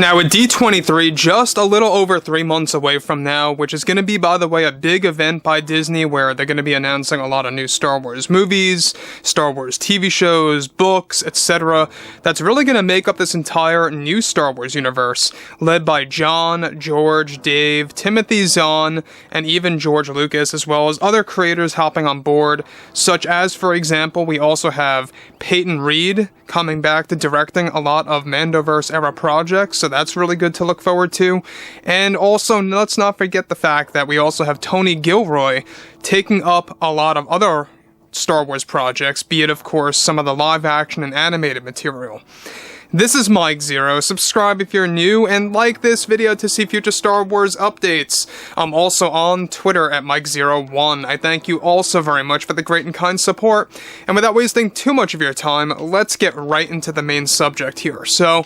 Now with D23 just a little over 3 months away from now, which is going to be, by the way, a big event by Disney where they're going to be announcing a lot of new Star Wars movies, Star Wars TV shows, books, etc. That's really going to make up this entire new Star Wars universe, led by John, George, Dave, Timothy Zahn, and even George Lucas, as well as other creators hopping on board, such as, for example, we also have Peyton Reed coming back to directing a lot of Mandoverse era projects, so that's really good to look forward to. And also, let's not forget the fact that we also have Tony Gilroy taking up a lot of other Star Wars projects, be it, of course, some of the live action and animated material. This is Mike Zero. Subscribe if you're new, and like this video to see future Star Wars updates. I'm also on Twitter at Mike01. I thank you all so very much for the great and kind support, and without wasting too much of your time, let's get right into the main subject here. So,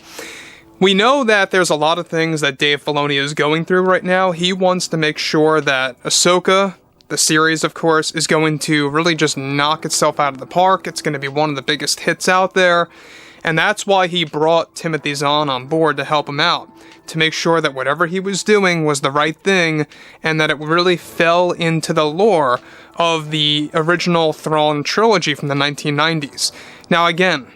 we know that there's a lot of things that Dave Filoni is going through right now. He wants to make sure that Ahsoka, the series, of course, is going to really just knock itself out of the park. It's going to be one of the biggest hits out there. And that's why he brought Timothy Zahn on board to help him out, to make sure that whatever he was doing was the right thing, and that it really fell into the lore of the original Thrawn trilogy from the 1990s. Now again,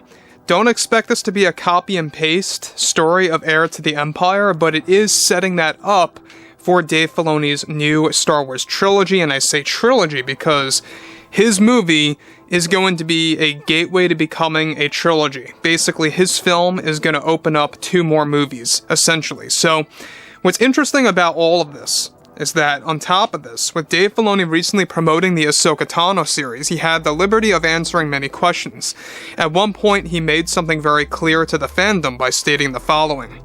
don't expect this to be a copy and paste story of Heir to the Empire, but it is setting that up for Dave Filoni's new Star Wars trilogy, and I say trilogy because his movie is going to be a gateway to becoming a trilogy. Basically, his film is going to open up 2 more movies, essentially. So, what's interesting about all of this is that, on top of this, with Dave Filoni recently promoting the Ahsoka Tano series, he had the liberty of answering many questions. At one point, he made something very clear to the fandom by stating the following: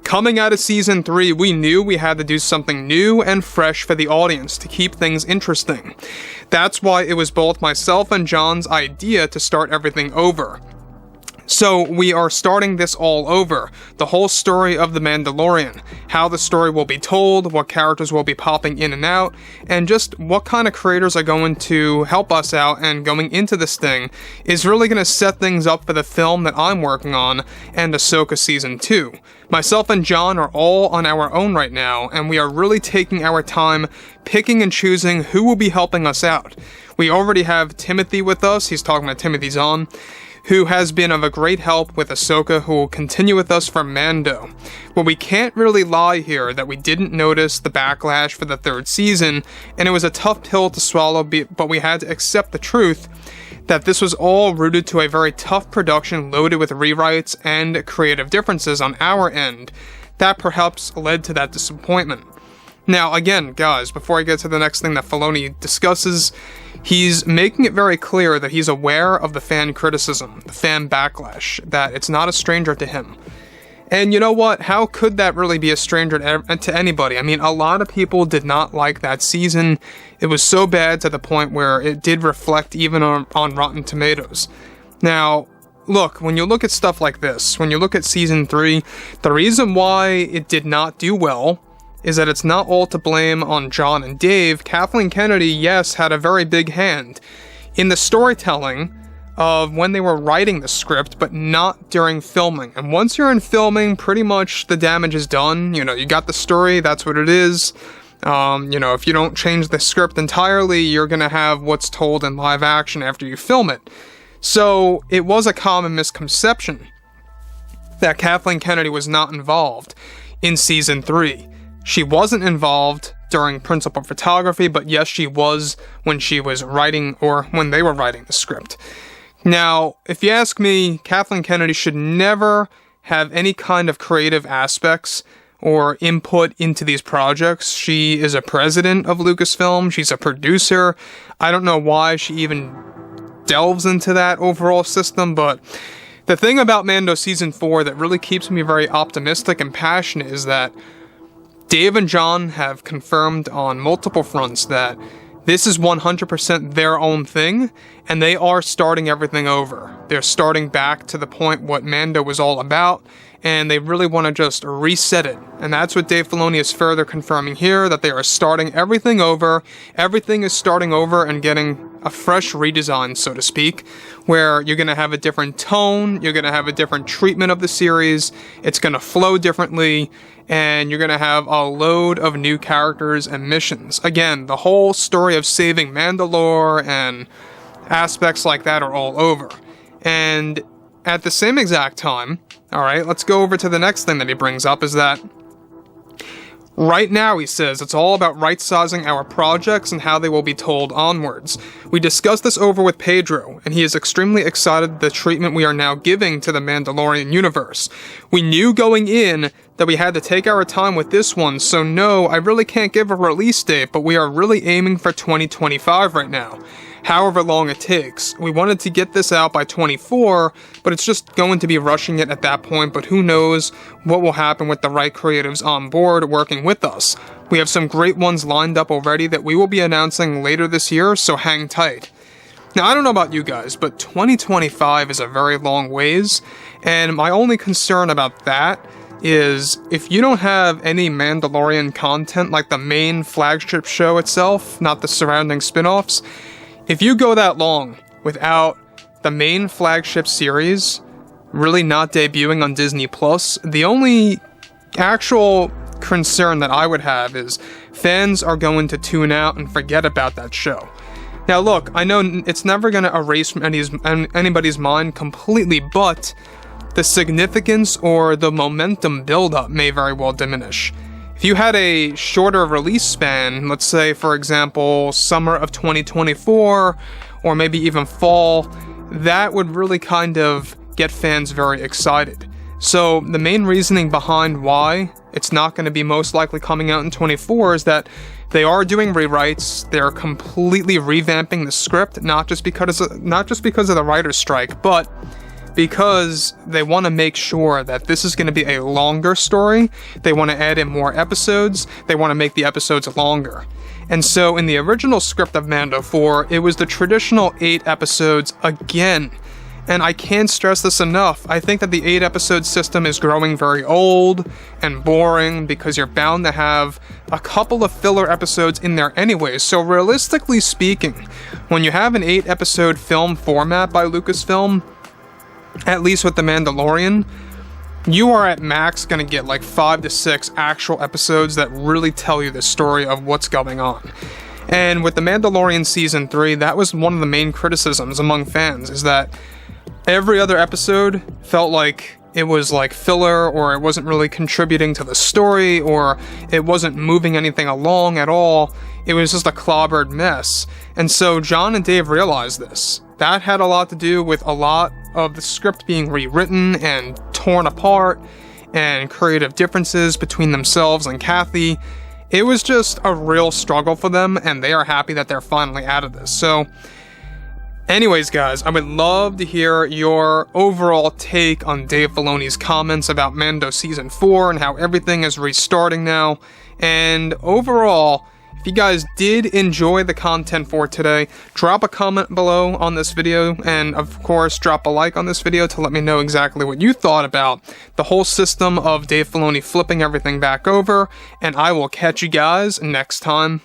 "Coming out of Season 3, we knew we had to do something new and fresh for the audience to keep things interesting. That's why it was both myself and John's idea to start everything over. So we are starting this all over, the whole story of The Mandalorian, how the story will be told, what characters will be popping in and out, and just what kind of creators are going to help us out, and going into this thing is really going to set things up for the film that I'm working on and Ahsoka Season 2. Myself and John are all on our own right now, and we are really taking our time picking and choosing who will be helping us out. We already have Timothy with us, he's talking about Timothy Zahn, who has been of a great help with Ahsoka, who will continue with us for Mando. Well, we can't really lie here that we didn't notice the backlash for the 3rd season, and it was a tough pill to swallow, but we had to accept the truth that this was all rooted to a very tough production loaded with rewrites and creative differences on our end that perhaps led to that disappointment. Now, again, guys, before I get to the next thing that Filoni discusses, he's making it very clear that he's aware of the fan criticism, the fan backlash, that it's not a stranger to him. And you know what? How could that really be a stranger to anybody? I mean, a lot of people did not like that season. It was so bad to the point where it did reflect even on Rotten Tomatoes. Now, look, when you look at stuff like this, when you look at Season 3, the reason why it did not do well is that it's not all to blame on John and Dave. Kathleen Kennedy, yes, had a very big hand in the storytelling of when they were writing the script, but not during filming. And once you're in filming, pretty much the damage is done. You know, you got the story, that's what it is. You know, if you don't change the script entirely, you're gonna have what's told in live action after you film it. So, it was a common misconception that Kathleen Kennedy was not involved in Season 3. She wasn't involved during principal photography, but yes, she was when she was writing, or when they were writing the script. Now, if you ask me, Kathleen Kennedy should never have any kind of creative aspects or input into these projects. She is a president of Lucasfilm, she's a producer. I don't know why she even delves into that overall system, but the thing about Mando Season 4 that really keeps me very optimistic and passionate is that Dave and John have confirmed on multiple fronts that this is 100% their own thing, and they are starting everything over. They're starting back to the point what Mando was all about, and they really want to just reset it. And that's what Dave Filoni is further confirming here, that they are starting everything over. Everything is starting over and getting a fresh redesign, so to speak, where you're going to have a different tone, you're going to have a different treatment of the series, it's going to flow differently, and you're going to have a load of new characters and missions. Again, the whole story of saving Mandalore and aspects like that are all over. And at the same exact time, alright, let's go over to the next thing that he brings up, is that right now, he says, it's all about right-sizing our projects and how they will be told onwards. We discussed this over with Pedro, and he is extremely excited the treatment we are now giving to the Mandalorian universe. We knew going in that we had to take our time with this one, so no, I really can't give a release date, but we are really aiming for 2025 right now. However long it takes. We wanted to get this out by 24, but it's just going to be rushing it at that point, but who knows what will happen with the right creatives on board working with us. We have some great ones lined up already that we will be announcing later this year, so hang tight. Now, I don't know about you guys, but 2025 is a very long ways, and my only concern about that is if you don't have any Mandalorian content like the main flagship show itself, not the surrounding spin-offs, if you go that long without the main flagship series really not debuting on Disney+, the only actual concern that I would have is fans are going to tune out and forget about that show. Now look, I know it's never going to erase from anybody's mind completely, but the significance or the momentum buildup may very well diminish. If you had a shorter release span, let's say, for example, summer of 2024, or maybe even fall, that would really kind of get fans very excited. So the main reasoning behind why it's not going to be most likely coming out in 24 is that they are doing rewrites, they're completely revamping the script, not just because of the writer's strike, but because they want to make sure that this is going to be a longer story. They want to add in more episodes, they want to make the episodes longer. And so in the original script of Mando 4, it was the traditional 8 episodes again. And I can't stress this enough, I think that the 8 episode system is growing very old and boring because you're bound to have a couple of filler episodes in there anyway. So realistically speaking, when you have an 8 episode film format by Lucasfilm, at least with The Mandalorian, you are at max gonna get like 5 to 6 actual episodes that really tell you the story of what's going on. And with The Mandalorian Season 3, that was one of the main criticisms among fans, is that every other episode felt like it was like filler, or it wasn't really contributing to the story, or it wasn't moving anything along at all. It was just a clobbered mess. And so John and Dave realized this. That had a lot to do with a lot of the script being rewritten and torn apart, and creative differences between themselves and Kathy. It was just a real struggle for them, and they are happy that they're finally out of this. So, anyways guys, I would love to hear your overall take on Dave Filoni's comments about Mando Season 4 and how everything is restarting now. And overall, if you guys did enjoy the content for today, drop a comment below on this video, and of course drop a like on this video to let me know exactly what you thought about the whole system of Dave Filoni flipping everything back over, and I will catch you guys next time.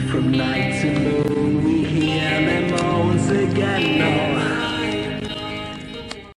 From night to moon, we hear them moans again. No.